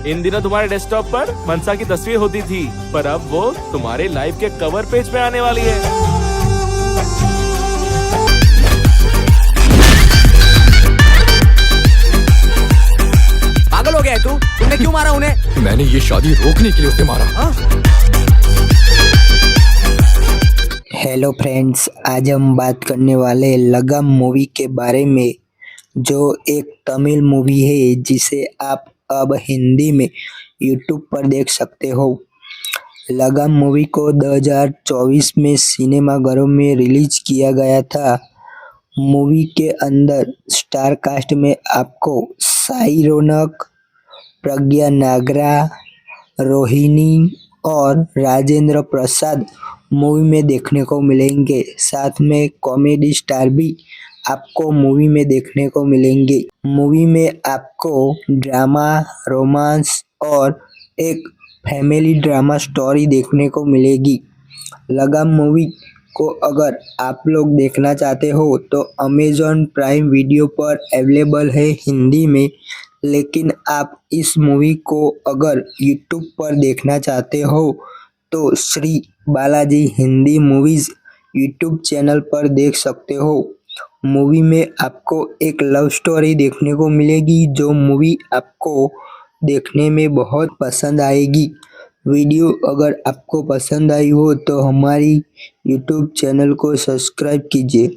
इन दिनों तुम्हारे डेस्कटॉप पर मनसा की तस्वीर होती थी, पर अब वो तुम्हारे लाइव के कवर पेज पे आने वाली है। पागल हो गया है तू? तुमने क्यों मारा उन्हें? मैंने ये शादी रोकने के लिए उसे मारा। हेलो फ्रेंड्स, आज हम बात करने वाले लगाम मूवी के बारे में, जो एक तमिल मूवी है जिसे आप अब हिंदी में यूट्यूब पर देख सकते हो। लगाम मूवी को 2024 में सिनेमाघरों में रिलीज किया गया था। मूवी के अंदर स्टार कास्ट में आपको साई रौनक, प्रज्ञा नागरा, रोहिणी और राजेंद्र प्रसाद मूवी में देखने को मिलेंगे। साथ में कॉमेडी स्टार भी आपको मूवी में देखने को मिलेंगे। मूवी में आपको ड्रामा, रोमांस और एक फैमिली ड्रामा स्टोरी देखने को मिलेगी। लगाम मूवी को अगर आप लोग देखना चाहते हो तो अमेज़न प्राइम वीडियो पर अवेलेबल है हिंदी में, लेकिन आप इस मूवी को अगर यूट्यूब पर देखना चाहते हो तो Shri Balaji Hindi movies YouTube channel पर देख सकते हो। मूवी में आपको एक लव स्टोरी देखने को मिलेगी, जो मूवी आपको देखने में बहुत पसंद आएगी। वीडियो अगर आपको पसंद आई हो तो हमारी यूट्यूब चैनल को सब्सक्राइब कीजिए।